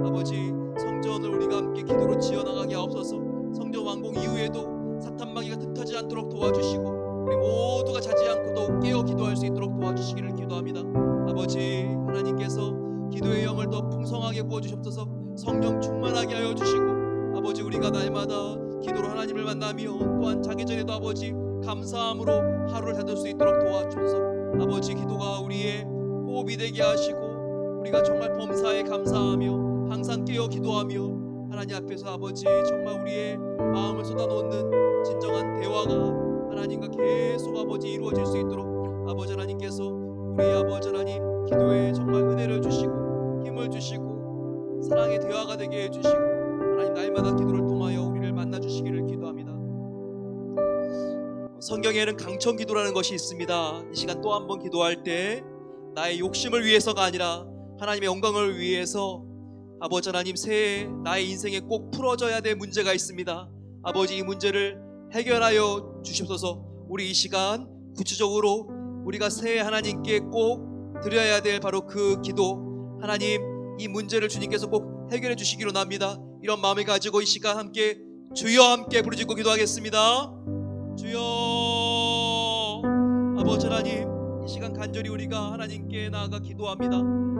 [SPEAKER 3] 아버지, 성전을 우리가 함께 기도로 지어나가게 하옵소서. 성전 완공 이후에도 사탄 마귀가 틈타지 않도록 도와주시고 우리 모두가 자지 않고 더욱 깨어 기도할 수 있도록 도와주시기를 기도합니다. 아버지 하나님께서 기도의 영을 더 풍성하게 부어주시옵소서. 성령 충만하게 하여 주시고 아버지 우리가 날마다 기도로 하나님을 만나며 또한 자기 전에도 아버지 감사함으로 하루를 닫을 수 있도록 도와주셔서 아버지 기도가 우리의 호흡이 되게 하시고 우리가 정말 범사에 감사하며 항상 깨어 기도하며 하나님 앞에서 아버지 정말 우리의 마음을 쏟아놓는 진정한 대화가 하나님과 계속 아버지 이루어질 수 있도록 아버지 하나님께서 우리 아버지 하나님 기도에 정말 은혜를 주시고 힘을 주시고 사랑의 대화가 되게 해주시고 하나님 날마다 기도를 통하여 우리를 만나주시기를 기도합니다. 성경에는 강청 기도라는 것이 있습니다. 이 시간 또 한 번 기도할 때 나의 욕심을 위해서가 아니라 하나님의 영광을 위해서 아버지 하나님, 새해 나의 인생에 꼭 풀어져야 될 문제가 있습니다. 아버지, 이 문제를 해결하여 주시옵소서. 우리 이 시간 구체적으로 우리가 새해 하나님께 꼭 드려야 될 바로 그 기도, 하나님 이 문제를 주님께서 꼭 해결해 주시기로 합니다. 이런 마음을 가지고 이 시간 함께 주여 함께 부르짖고 기도하겠습니다. 주여. 아버지 하나님, 이 시간 간절히 우리가 하나님께 나아가 기도합니다.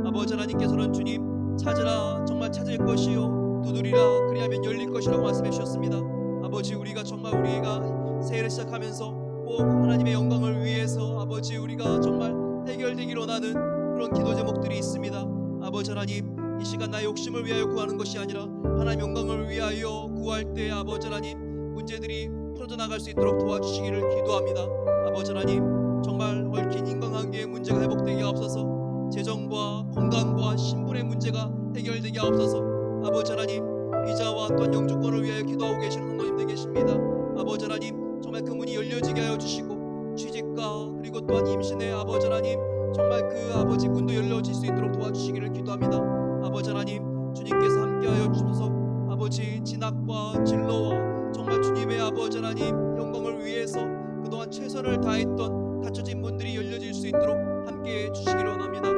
[SPEAKER 3] 아버지 하나님께서는 주님 찾으라 정말 찾을 것이요 두드리라 그리하면 열릴 것이라고 말씀해 주셨습니다. 아버지, 우리가 정말 우리가 새해를 시작하면서 꼭 하나님의 영광을 위해서 아버지 우리가 정말 해결되기를 원하는 그런 기도 제목들이 있습니다. 아버지 하나님, 이 시간 나의 욕심을 위하여 구하는 것이 아니라 하나님 영광을 위하여 구할 때 아버지 하나님 문제들이 풀어져 나갈 수 있도록 도와주시기를 기도합니다. 아버지 하나님, 정말 얽힌 인간관계의 문제가 회복되게 하옵소서. 재정과 건강과 신분의 문제가 해결되게 하옵소서. 아버지 하나님, 비자와 또한 영주권을 위하여 기도하고 계시는 성도님들 계십니다. 아버지 하나님, 정말 그 문이 열려지게 하여 주시고 취직과 그리고 또한 임신의 아버지 하나님 정말 그 아버지 문도 열려질 수 있도록 도와주시기를 기도합니다. 아버지 하나님, 주님께서 함께하여 주셔서 아버지 진학과 진로와 정말 주님의 아버지 하나님 영광을 위해서 그동안 최선을 다했던 닫혀진 문들이 열려질 수 있도록 함께해 주시기를 원합니다.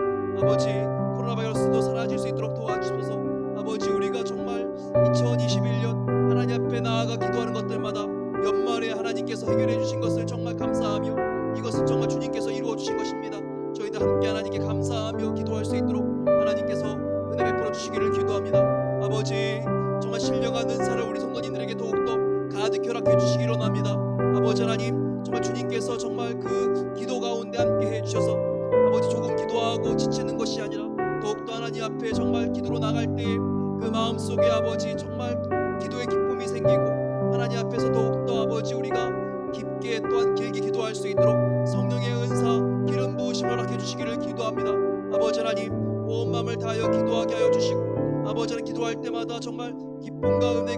[SPEAKER 3] 아버지, 코로나 바이러스도 사라질 수 있도록 도와주셔서 아버지 우리가 정말 2021년 하나님 앞에 나아가 기도하는 것들마다 연말에 하나님께서 해결해 주신 것을 정말 감사하며 이것은 정말 주님께서 이루어 주신 것입니다. 저희들 함께 하나님께 감사하며 기도할 수 있도록 하나님께서 은혜 베풀어 주시기를 기도합니다. 아버지, 정말 신령한 은사를 우리 성도님들에게 더욱더 가득 허락해 주시기를 원합니다. 아버지 하나님, 정말 주님께서 정말 그 기도 가운데 함께 해주셔서 아버지 조금 기도하고 지치는 것이 아니라 더욱더 하나님 앞에 정말 기도로 나갈 때 그 마음속에 아버지 정말 기도의 기쁨이 생기고 하나님 앞에서 더욱더 아버지 우리가 깊게 또한 길게 기도할 수 있도록 성령의 은사 기름 부으심을 허락해 주시기를 기도합니다. 아버지 하나님, 온 마음을 다하여 기도하게 하여 주시고 아버지 하나님 기도할 때마다 정말 기쁨과 은혜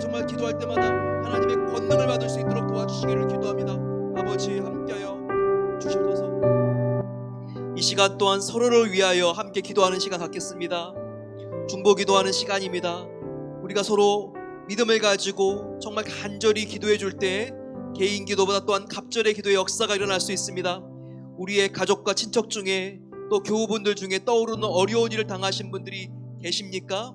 [SPEAKER 3] 정말 기도할 때마다 하나님의 권능을 받을 수 있도록 도와주시기를 기도합니다. 아버지 함께하여 주시옵소서. 이 시간 또한 서로를 위하여 함께 기도하는 시간 갖겠습니다. 중보 기도하는 시간입니다. 우리가 서로 믿음을 가지고 정말 간절히 기도해 줄 때 개인 기도보다 또한 갑절의 기도의 역사가 일어날 수 있습니다. 우리의 가족과 친척 중에 또 교우분들 중에 떠오르는 어려운 일을 당하신 분들이 계십니까?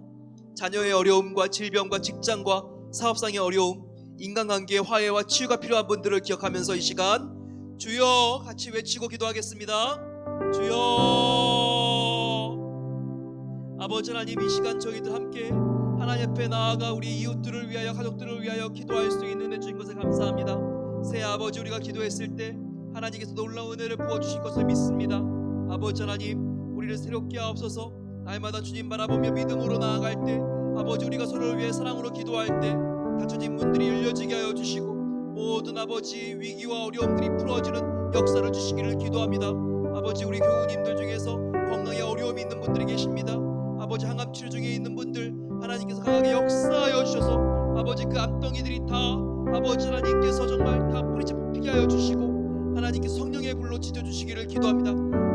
[SPEAKER 3] 자녀의 어려움과 질병과 직장과 사업상의 어려움, 인간관계의 화해와 치유가 필요한 분들을 기억하면서 이 시간 주여 같이 외치고 기도하겠습니다. 주여. 아버지 하나님, 이 시간 저희들 함께 하나님 앞에 나아가 우리 이웃들을 위하여 가족들을 위하여 기도할 수 있는 은혜 주신 것을 감사합니다. 새 아버지, 우리가 기도했을 때 하나님께서 놀라운 은혜를 부어주실 것을 믿습니다. 아버지 하나님, 우리를 새롭게 하옵소서. 날마다 주님 바라보며 믿음으로 나아갈 때 아버지, 우리가 서로를 위해 사랑으로 기도할 때 닫혀진 문들이 열려지게 하여 주시고 모든 아버지 위기와 어려움들이 풀어지는 역사를 주시기를 기도합니다. 아버지, 우리 교우님들 중에서 건강에 어려움이 있는 분들이 계십니다. 아버지, 항암 치료 중에 있는 분들 하나님께서 강하게 역사하여 주셔서 아버지 그 암덩이들이 다 아버지 하나님께서 정말 다 뿌리째 뽑히게 하여 주시고 하나님께서 성령의 불로 지져주시기를 기도합니다.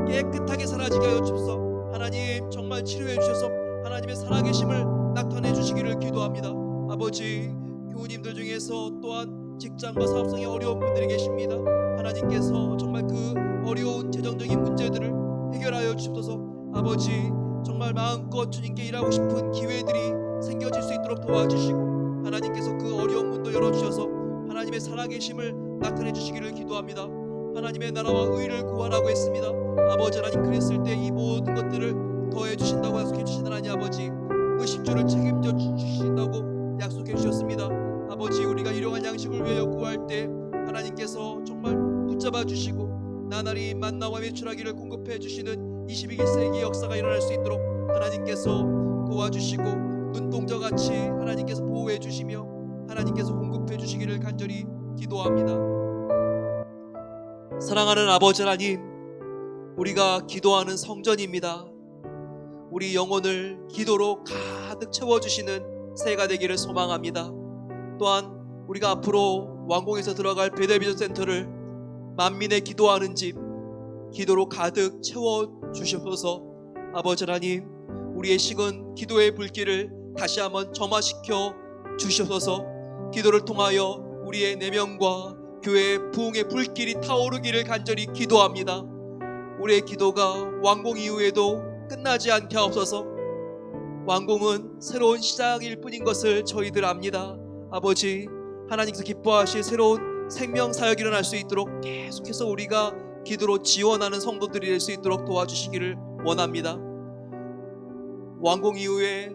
[SPEAKER 3] 깨끗하게 사라지게 하여 주셔서 하나님 정말 치료해 주셔서 하나님의 살아계심을 나타내 주시기를 기도합니다. 아버지, 교우님들 중에서 또한 직장과 사업상의 어려운 분들이 계십니다. 하나님께서 정말 그 어려운 재정적인 문제들을 해결하여 주셔서 아버지 정말 마음껏 주님께 일하고 싶은 기회들이 생겨질 수 있도록 도와주시고 하나님께서 그 어려운 문도 열어주셔서 하나님의 살아계심을 나타내 주시기를 기도합니다. 하나님의 나라와 의를 구하라고 했습니다. 아버지 하나님, 그랬을 때 이 모든 것들을 더해 주신다고 약속해 주신 하나님 아버지, 의식주를 책임져 주신다고 약속해 주셨습니다. 아버지, 우리가 일용할 양식을 위하여 구할 때 하나님께서 정말 붙잡아 주시고 나날이 만나와 매출하기를 공급해 주시는 21세기 역사가 일어날 수 있도록 하나님께서 도와주시고 눈동자같이 하나님께서 보호해 주시며 하나님께서 공급해 주시기를 간절히 기도합니다. 사랑하는 아버지 하나님, 우리가 기도하는 성전입니다. 우리 영혼을 기도로 가득 채워주시는 새해가 되기를 소망합니다. 또한 우리가 앞으로 왕궁에서 들어갈 베델비전 센터를 만민의 기도하는 집, 기도로 가득 채워주셔서 아버지 하나님, 우리의 식은 기도의 불길을 다시 한번 점화시켜 주셔서 기도를 통하여 우리의 내면과 교회의 부흥의 불길이 타오르기를 간절히 기도합니다. 우리의 기도가 왕궁 이후에도 끝나지 않게 하옵소서. 왕궁은 새로운 시작일 뿐인 것을 저희들 압니다. 아버지, 하나님께서 기뻐하실 새로운 생명 사역이 일어날 수 있도록 계속해서 우리가 기도로 지원하는 성도들이 될 수 있도록 도와주시기를 원합니다. 왕궁 이후에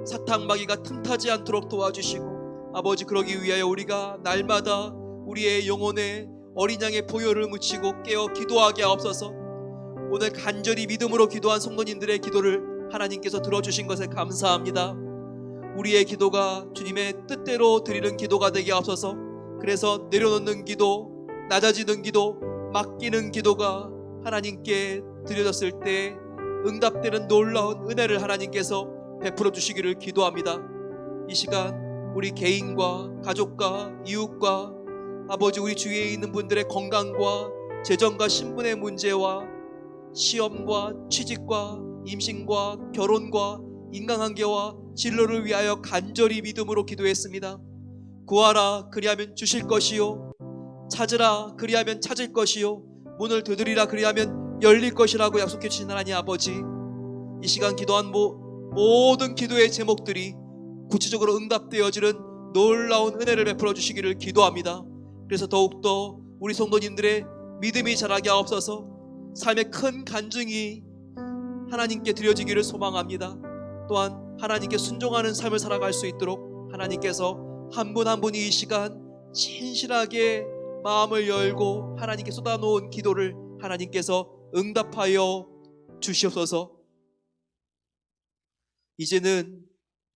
[SPEAKER 3] 사탕마귀가 틈타지 않도록 도와주시고 아버지, 그러기 위하여 우리가 날마다 우리의 영혼에 어린 양의 보혈을 묻히고 깨어 기도하게 하옵소서. 오늘 간절히 믿음으로 기도한 성도님들의 기도를 하나님께서 들어주신 것에 감사합니다. 우리의 기도가 주님의 뜻대로 드리는 기도가 되게 하옵소서. 그래서 내려놓는 기도, 낮아지는 기도, 맡기는 기도가 하나님께 드려졌을 때 응답되는 놀라운 은혜를 하나님께서 베풀어 주시기를 기도합니다. 이 시간 우리 개인과 가족과 이웃과 아버지, 우리 주위에 있는 분들의 건강과 재정과 신분의 문제와 시험과 취직과 임신과 결혼과 인간관계와 진로를 위하여 간절히 믿음으로 기도했습니다. 구하라 그리하면 주실 것이요, 찾으라 그리하면 찾을 것이요, 문을 두드리라 그리하면 열릴 것이라고 약속해 주신 하나님 아버지, 이 시간 기도한 모든 기도의 제목들이 구체적으로 응답되어지는 놀라운 은혜를 베풀어 주시기를 기도합니다. 그래서 더욱더 우리 성도님들의 믿음이 자라게 하옵소서. 삶의 큰 간증이 하나님께 드려지기를 소망합니다. 또한 하나님께 순종하는 삶을 살아갈 수 있도록 하나님께서 한 분 한 분이 이 시간 진실하게 마음을 열고 하나님께 쏟아놓은 기도를 하나님께서 응답하여 주시옵소서. 이제는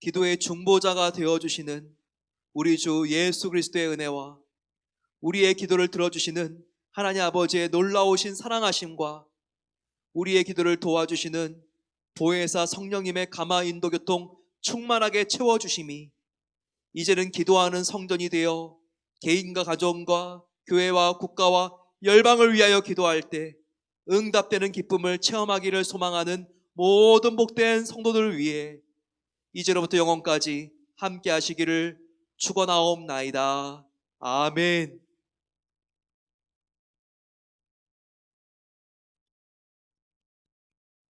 [SPEAKER 3] 기도의 중보자가 되어주시는 우리 주 예수 그리스도의 은혜와 우리의 기도를 들어주시는 하나님 아버지의 놀라우신 사랑하심과 우리의 기도를 도와주시는 보혜사 성령님의 감화 인도 교통 충만하게 채워주심이 이제는 기도하는 성전이 되어 개인과 가정과 교회와 국가와 열방을 위하여 기도할 때 응답되는 기쁨을 체험하기를 소망하는 모든 복된 성도들을 위해 이제로부터 영원까지 함께 하시기를 축원하옵나이다. 아멘.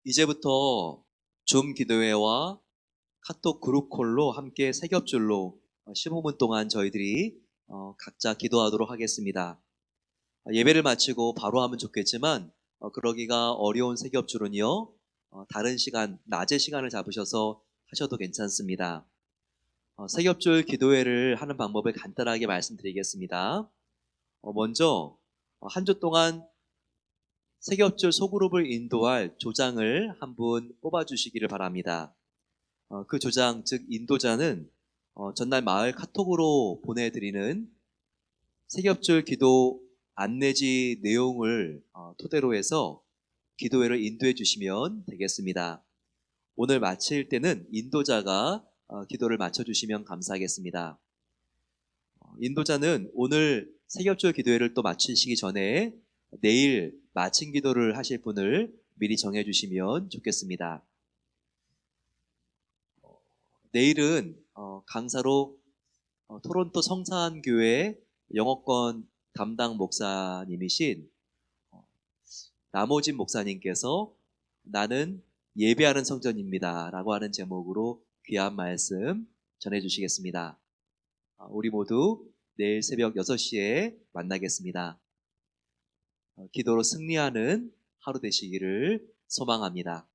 [SPEAKER 3] 이제부터 줌 기도회와 카톡 그룹콜로 함께 세 겹줄로 15분 동안 저희들이 각자 기도하도록 하겠습니다. 예배를 마치고 바로 하면 좋겠지만 그러기가 어려운 세 겹줄은요, 다른 시간, 낮의 시간을 잡으셔서 하셔도 괜찮습니다. 세 겹줄 기도회를 하는 방법을 간단하게 말씀드리겠습니다. 먼저 한 주 동안 세 겹줄 소그룹을 인도할 조장을 한 분 뽑아주시기를 바랍니다. 그 조장, 즉 인도자는 전날 마을 카톡으로 보내드리는 세 겹줄 기도 안내지 내용을 토대로 해서 기도회를 인도해 주시면 되겠습니다. 오늘 마칠 때는 인도자가 기도를 마쳐주시면 감사하겠습니다. 인도자는 오늘 세 겹줄 기도회를 또 마치시기 전에 내일 마친 기도를 하실 분을 미리 정해 주시면 좋겠습니다. 내일은 강사로 토론토 성산교회 영어권 담당 목사님이신 남호진 목사님께서 나는 예배하는 성전입니다 라고 하는 제목으로 귀한 말씀 전해주시겠습니다. 우리 모두 내일 새벽 6시에 만나겠습니다. 기도로 승리하는 하루 되시기를 소망합니다.